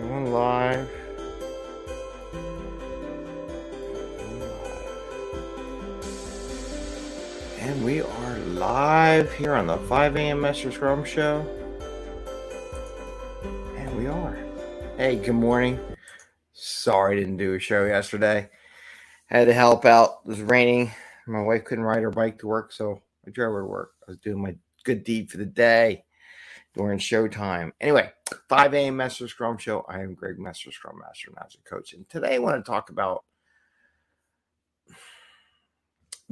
Going live. And we are live here on the 5 a.m. Mester Scrum show. And we are. Hey, good morning. Sorry I didn't do a show yesterday. Had to help out. It was raining. My wife couldn't ride her bike to work, so I drove her to work. I was doing my good deed for the day during showtime. Anyway, 5 a.m. Mester Scrum show. I am Greg Mester, Scrum Master, Master Coach. And today I want to talk about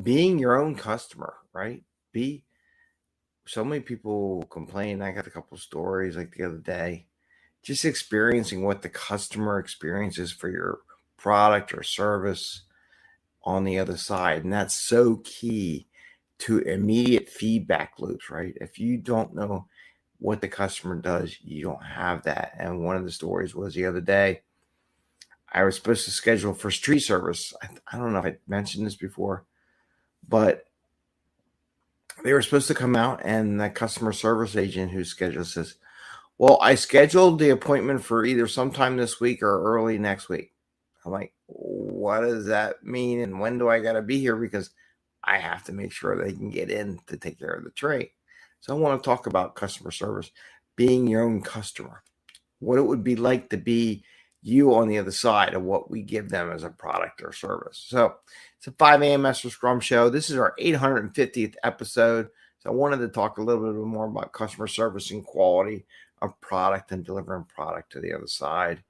being your own customer, right? So many people complain. I got a couple stories like the other day, just experiencing what the customer experiences for your product or service on the other side. And that's so key to immediate feedback loops, right? If you don't know what the customer does, you don't have that. And one of the stories was the other day, I was supposed to schedule for street service. I don't know if I mentioned this before, but they were supposed to come out, and the customer service agent who scheduled says, well, I scheduled the appointment for either sometime this week or early next week. I'm like, what does that mean? And when do I got to be here? Because I have to make sure they can get in to take care of the tray. So I want to talk about customer service, being your own customer, what it would be like to be you on the other side of what we give them as a product or service. So it's a 5 a.m. Mester Scrum show. This is our 850th episode. So I wanted to talk a little bit more about customer service and quality of product and delivering product to the other side.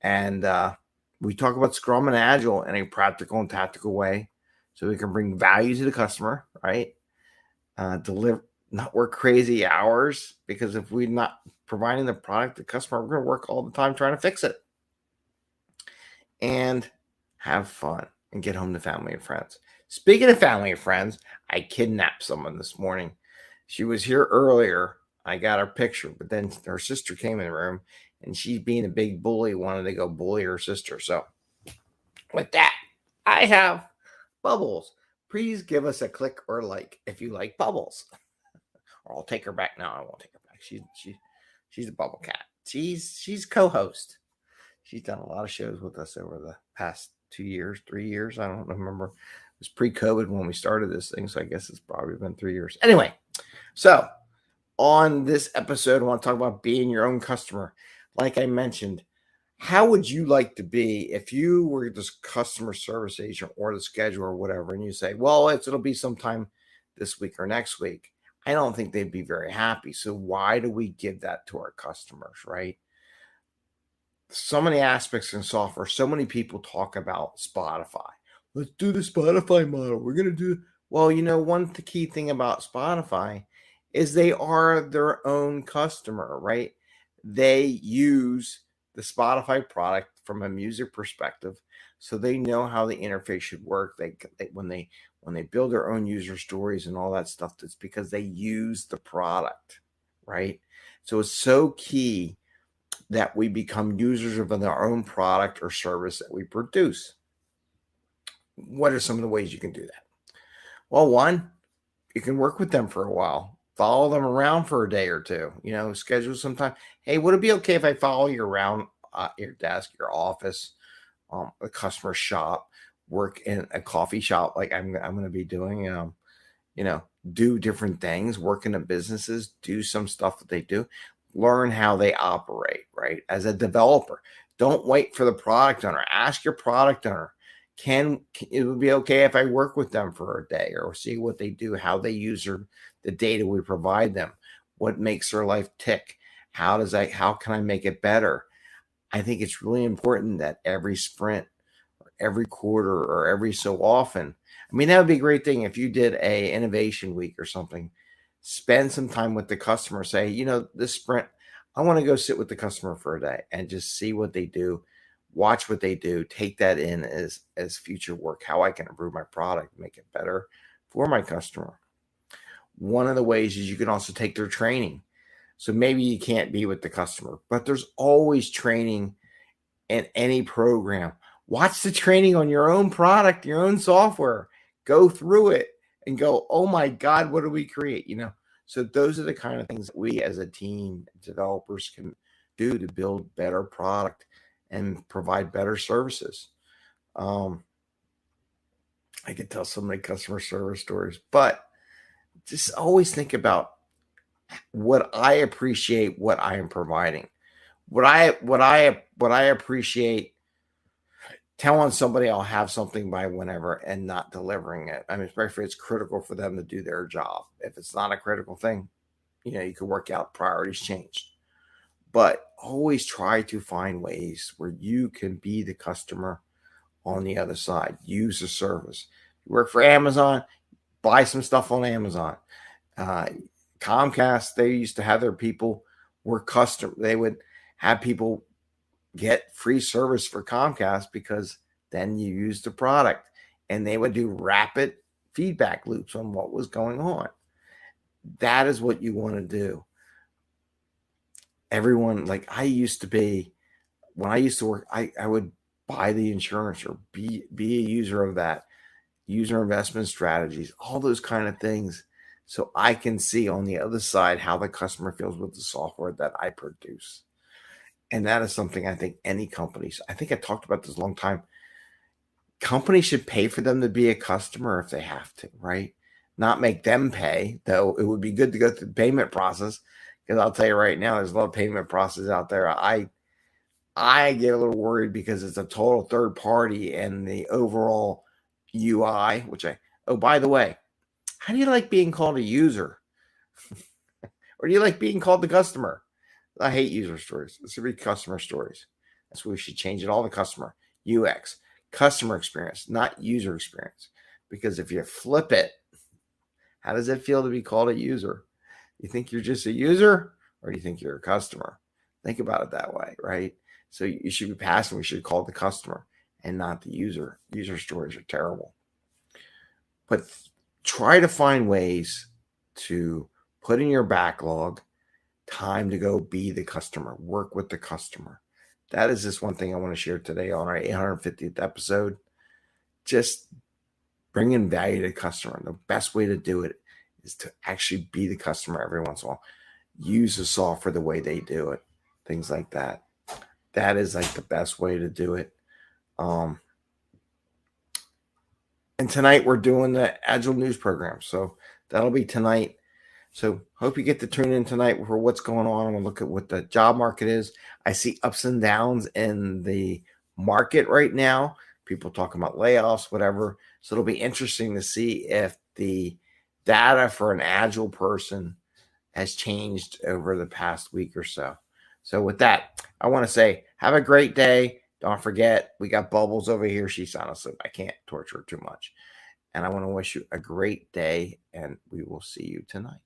And we talk about Scrum and Agile in a practical and tactical way so we can bring value to the customer, right? Not work crazy hours, because if we're not providing the product to the customer, we're going to work all the time trying to fix it. And have fun and get home to family and friends. Speaking of family and friends, I kidnapped someone this morning. She was here earlier. I got her picture, but then her sister came in the room, and she, being a big bully, wanted to go bully her sister. So with that, I have Bubbles. Please give us a click or like if you like Bubbles. Or I'll take her back. No, I won't take her back. She's a bubble cat. She's co-host. She's done a lot of shows with us over the past 2 years, 3 years. I don't remember. It was pre-COVID when we started this thing, so I guess it's probably been 3 years. Anyway, so on this episode, I want to talk about being your own customer. Like I mentioned, how would you like to be if you were this customer service agent or the scheduler or whatever, and you say, well, it'll be sometime this week or next week? I don't think they'd be very happy. So why do we give that to our customers, right? So many aspects in software. So many people talk about Spotify. Let's do the Spotify model. We're going to do, well, one key thing about Spotify is they are their own customer, right? They use the Spotify product from a music perspective, so they know how the interface should work. When they build their own user stories and all that stuff, that's because they use the product, right? So it's so key that we become users of our own product or service that we produce. What are some of the ways you can do that? Well, one, you can work with them for a while. Follow them around for a day or two. Schedule some time. Hey, would it be okay if I follow you around your desk, your office, a customer shop, work in a coffee shop like I'm going to be doing? Do different things, work in the businesses, do some stuff that they do. Learn how they operate, right? As a developer, don't wait for the product owner. Ask your product owner, it would be okay if I work with them for a day or see what they do, how they use the data we provide them, what makes their life tick, how can I make it better? I think it's really important that every sprint or every quarter or every so often, that would be a great thing if you did a innovation week or something. Spend some time with the customer. Say, this sprint, I want to go sit with the customer for a day and just see what they do, watch what they do, take that in as future work, how I can improve my product, make it better for my customer. One of the ways is you can also take their training. So maybe you can't be with the customer, but there's always training in any program. Watch the training on your own product, your own software. Go through it and go, oh my God, what do we create? So those are the kind of things that we as a team, developers, can do to build better product and provide better services. I could tell so many customer service stories, but just always think about what I appreciate, what I am providing. What I appreciate telling somebody I'll have something by whenever and not delivering it. I mean, especially if it's critical for them to do their job. If it's not a critical thing, you can work out priorities changed. But always try to find ways where you can be the customer on the other side. Use the service. You work for Amazon, buy some stuff on Amazon. Uh, Comcast, they used to have their people work custom. They would have people get free service for Comcast because then you use the product, and they would do rapid feedback loops on what was going on. That is what you want to do. Everyone, like I used to be, when I used to work, I would buy the insurance or be a user of that, user investment strategies, all those kind of things. So I can see on the other side how the customer feels with the software that I produce. And that is something I think any companies, I think I talked about this a long time. Companies should pay for them to be a customer if they have to, right? Not make them pay, though it would be good to go through the payment process. Because I'll tell you right now, there's a lot of payment process out there. I get a little worried because it's a total third party and the overall UI, oh, by the way, how do you like being called a user? Or do you like being called the customer? I hate user stories. It should be customer stories. That's what we should change it all to customer. UX, customer experience, not user experience. Because if you flip it, how does it feel to be called a user? You think you're just a user, or do you think you're a customer? Think about it that way, right? So you should be passing. We should call it the customer and not the user. User stories are terrible. But try to find ways to put in your backlog time to go be the customer, work with the customer. That is just one thing I want to share today on our 850th episode. Just bringing value to the customer. The best way to do it is to actually be the customer every once in a while. Use the software the way they do it. Things like that. That is like the best way to do it. And tonight we're doing the Agile news program. So that'll be tonight. So hope you get to tune in tonight for what's going on. We'll look at what the job market is. I see ups and downs in the market right now. People talking about layoffs, whatever. So it'll be interesting to see if the data for an Agile person has changed over the past week or so. So with that, I want to say have a great day. Don't forget, we got Bubbles over here. She's honestly, I can't torture her too much. And I want to wish you a great day, and we will see you tonight.